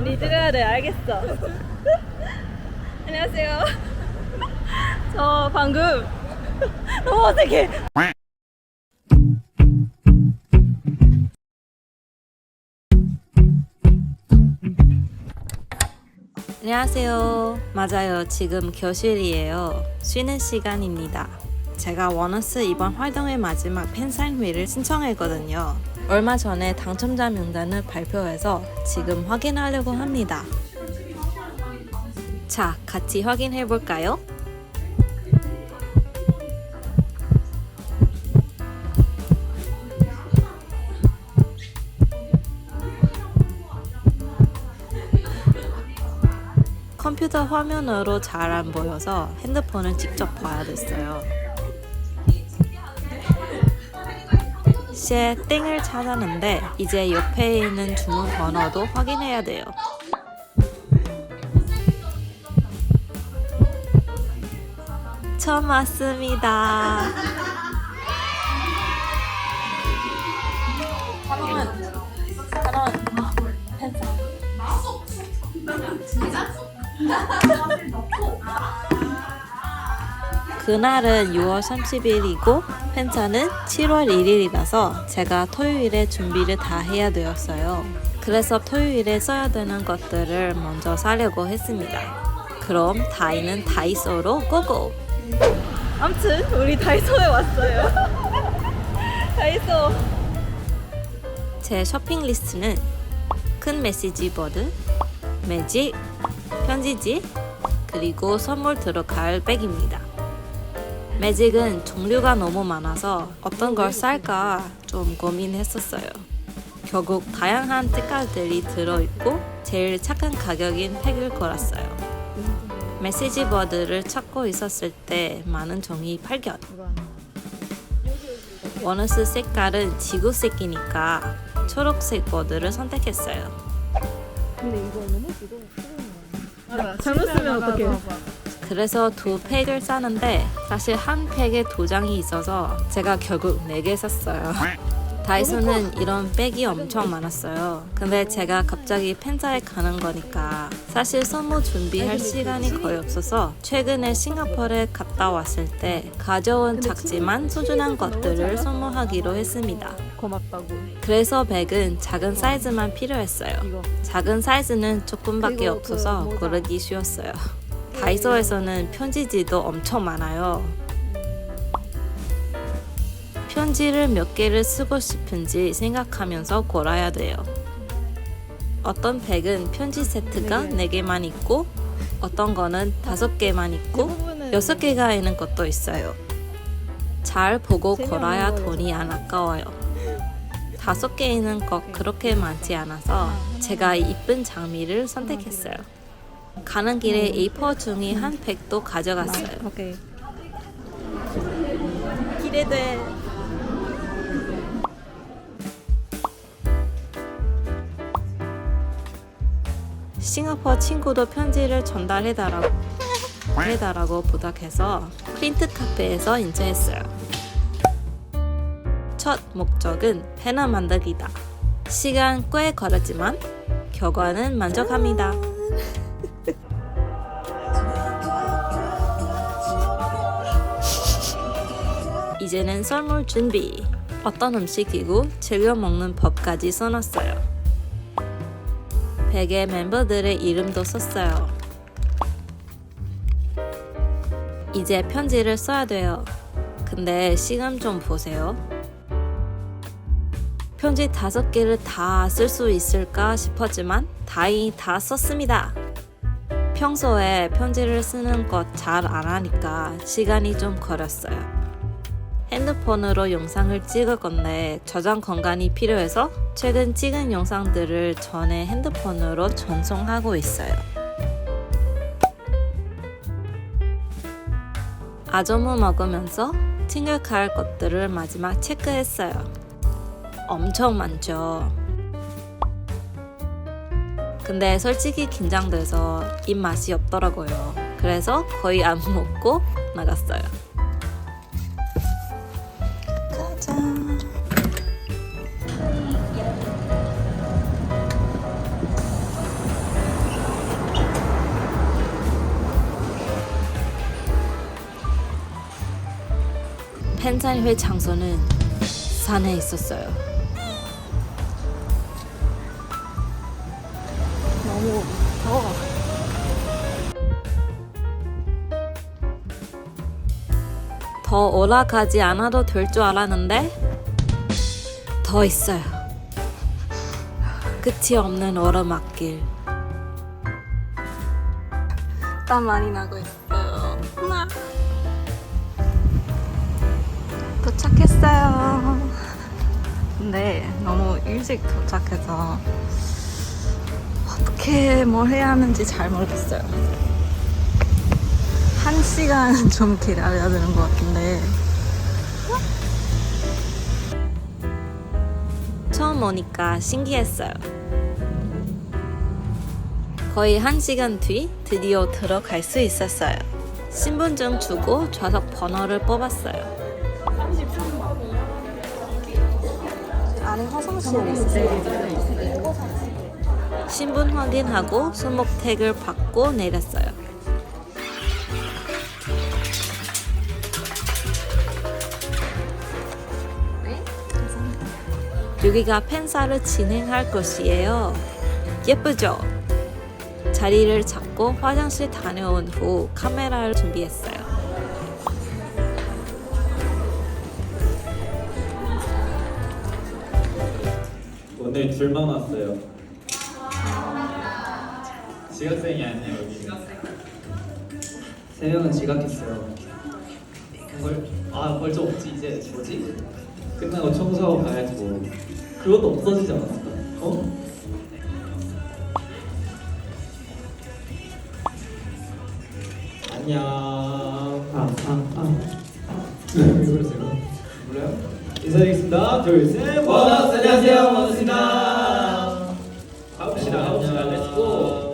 리드해야 돼. 알겠어. 안녕하세요. 저 방금 너무 어색해. 안녕하세요. 맞아요. 지금 교실이에요. 쉬는 시간입니다. 제가 원어스 이번 활동의 마지막 팬사인회를 신청했거든요. 얼마 전에 당첨자 명단을 발표해서 지금 확인하려고 합니다. 자, 같이 확인해 볼까요? 컴퓨터 화면으로 잘 안 보여서 핸드폰을 직접 봐야 됐어요. 시에 땡을 찾았는데 이제 옆에 있는 주문 번호도 확인해야 돼요. 처음 왔습니다. 그날은 6월 30일이고 팬사는 7월 1일이라서 제가 토요일에 준비를 다 해야 되었어요. 그래서 토요일에 써야 되는 것들을 먼저 사려고 했습니다. 그럼 다이는 다이소로 고고! 아무튼 우리 다이소에 왔어요. 다이소. 제 쇼핑 리스트는 큰 메시지 보드, 매직, 편지지, 그리고 선물 들어갈 백입니다. 매직은 종류가 너무 많아서 어떤 걸 살까 좀 고민했었어요. 결국 다양한 색깔들이 들어있고 제일 착한 가격인 팩을 골랐어요. 메시지 보드를 찾고 있었을 때 많은 종이 발견. 원어스 색깔은 지구색이니까 초록색 보드를 선택했어요. 근데 이거는 이거 잘못 쓰면 어떡해. 그래서 두 팩을 사는데 사실 한 팩에 두 장이 있어서 제가 결국 4개 샀어요. 다이소는 이런 백이 엄청 많았어요. 근데 제가 갑자기 팬사에 가는 거니까 사실 선물 준비할 시간이 거의 없어서 최근에 싱가포르에 갔다 왔을 때 가져온 작지만 소중한 것들을 선물하기로 했습니다. 고맙다고. 그래서 백은 작은 사이즈만 필요했어요. 작은 사이즈는 조금밖에 없어서 고르기 쉬웠어요. 다이소에서는 편지지도 엄청 많아요. 편지를 몇 개를 쓰고 싶은지 생각하면서 골라야 돼요. 어떤 백은 편지 세트가 4개만 있고 어떤 거는 5개만 있고 6개가 있는 것도 있어요. 잘 보고 골라야 돈이 안 아까워요. 5개 있는 것 그렇게 많지 않아서 제가 이쁜 장미를 선택했어요. 가는 길에 A4 종이 한 팩도 가져갔어요. 오케이. 기대돼. 싱가포르 친구도 편지를 전달해달라고 부탁해서 프린트 카페에서 인쇄했어요. 첫 목적은 배너 만들기다. 시간 꽤 걸었지만 결과는 만족합니다. 이제는 선물 준비. 어떤 음식이고 즐겨 먹는 법까지 써놨어요. 백에 멤버들의 이름도 썼어요. 이제 편지를 써야 돼요. 근데 시간 좀 보세요. 편지 5개를 다 쓸 수 있을까 싶었지만 다행히 다 썼습니다. 평소에 편지를 쓰는 것 잘 안 하니까 시간이 좀 걸렸어요. 핸드폰으로 영상을 찍을 건데 저장 공간이 필요해서 최근 찍은 영상들을 전에 핸드폰으로 전송하고 있어요. 아점을 먹으면서 챙겨갈 것들을 마지막 체크했어요. 엄청 많죠. 근데 솔직히 긴장돼서 입맛이 없더라고요. 그래서 거의 안 먹고 나갔어요. 펜사회 장소는 산에 있었어요. 너무 더워. 더 올라가지 않아도 될 줄 알았는데 더 있어요. 끝이 없는 오르막길. 땀 많이 나고 있어요. 나 도착했어요. 근데 너무 일찍 도착해서 어떻게 뭘 해야 하는지 잘 모르겠어요. 1시간 좀 기다려야 되는 것 같은데. 처음 오니까 신기했어요. 거의 1시간 뒤 드디어 들어갈 수 있었어요. 신분증 주고 좌석 번호를 뽑았어요. 안에 화장실이 있어요. 신분 확인하고 손목택을 받고 내렸어요. 여기가 팬사를 진행할 곳이에요. 예쁘죠? 자리를 잡고 화장실 다녀온 후 카메라를 준비했어요. 오늘 줄만 왔어요. 지각생이 아니에요 여기. 세 명은 지각했어요. 벌써 없지 이제 뭐지? 끝나고 청소하고 가야지 뭐. 그것도 없어지지 않았을까? 어? 안녕. 왜 그러세요? 몰라요? 인사드리겠습니다. 둘, 셋. 원어스 안녕하세요. 원어스입니다. 가봅시다. 렛츠고.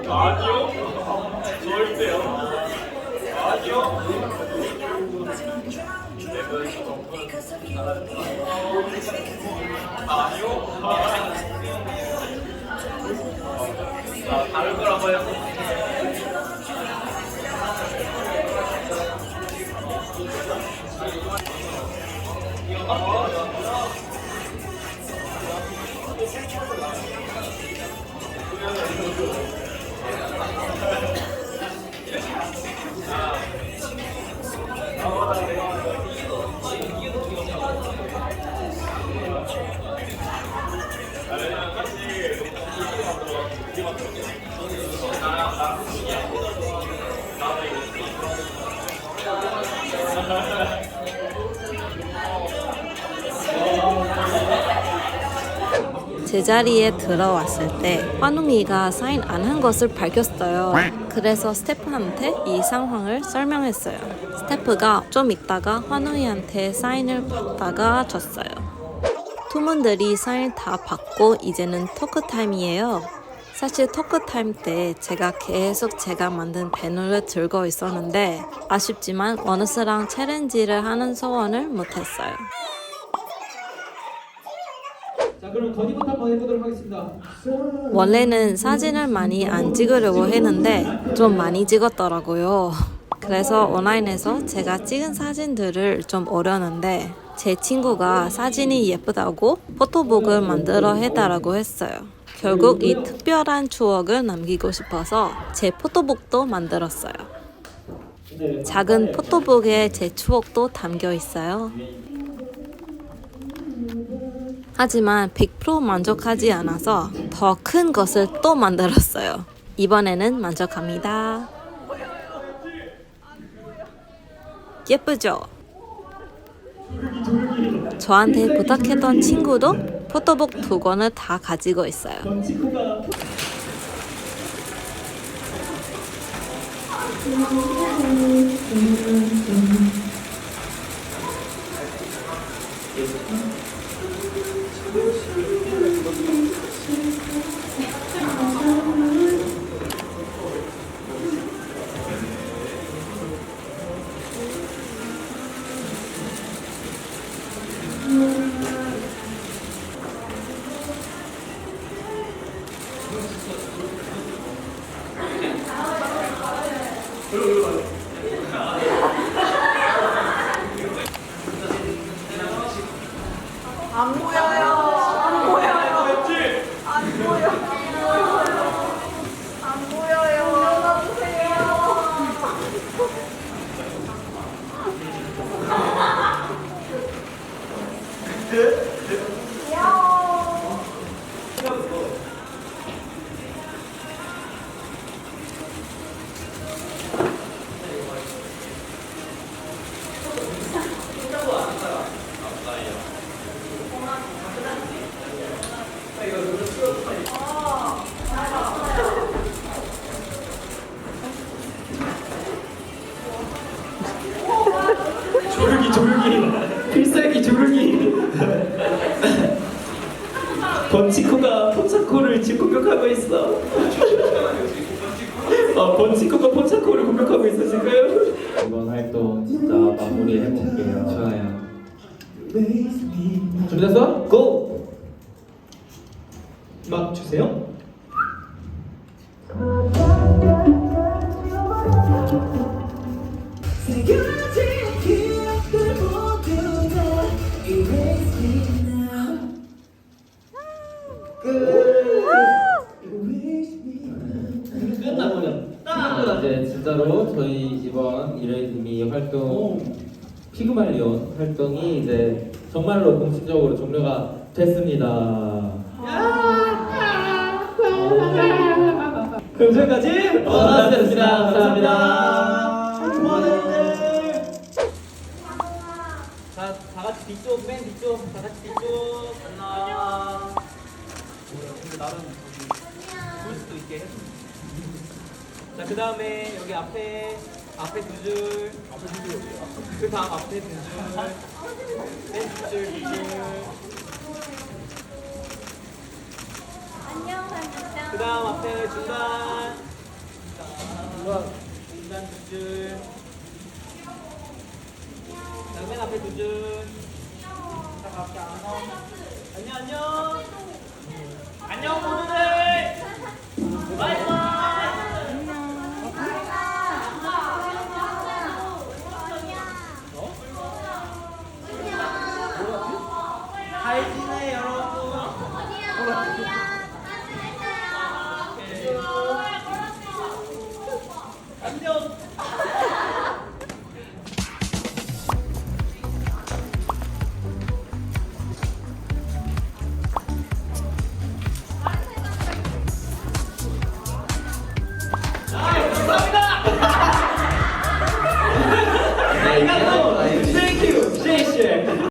아니요. 절대요. 아니요. 아니요. 다른 걸 한번 해볼게요. 제자리에 들어왔을 때 환웅이가 사인 안 한 것을 밝혔어요. 그래서 스태프한테 이 상황을 설명했어요. 스태프가 좀 있다가 환웅이한테 사인을 받다가 줬어요. 투문들이 사인 다 받고 이제는 토크 타임이에요. 사실 토크 타임 때 제가 계속 제가 만든 배너를 들고 있었는데 아쉽지만 원우스랑 챌린지를 하는 소원을 못했어요. 자, 그럼 건이부터 한번 해보도록 하겠습니다. 원래는 사진을 많이 안 찍으려고 했는데 좀 많이 찍었더라고요. 그래서 온라인에서 제가 찍은 사진들을 좀 오려는데 제 친구가 사진이 예쁘다고 포토북을 만들어 해달라고 했어요. 결국 이 특별한 추억을 남기고 싶어서 제 포토북도 만들었어요. 작은 포토북에 제 추억도 담겨 있어요. 하지만 100% 만족하지 않아서 더 큰 것을 또 만들었어요. 이번에는 만족합니다. 예쁘죠? 저한테 부탁했던 친구도 포토북 2권을 다 가지고 있어요. 건치코가 조르기 필살기 조르기 번치코가 포차코를 지금 공격하고 있어. 번치코가 포차코를 공격하고 있어 지금. 이번 활동 진짜 마무리해볼게요. 좋아요. 준비됐어? 고! 막 주세요. 이제 진짜로 저희 이번 이레이미 활동 피그말리온 활동이 이제 정말로 공식적으로 종료가 됐습니다. 그럼 저기까지 고맙습니다. 감사합니다. 자, 다 같이 뒤쪽, 맨 뒤쪽, 다 같이 뒤쪽. 안녕. 근데 나름 볼 수도 있게. 자, 그 다음에 여기 앞에 두 줄. 그 다음 앞에 두 줄. 맨 두 줄. 그 다음 앞에 중간. 중간 두 줄. 자, 맨 앞에 두 줄. 자, 갈게 안녕. 안녕.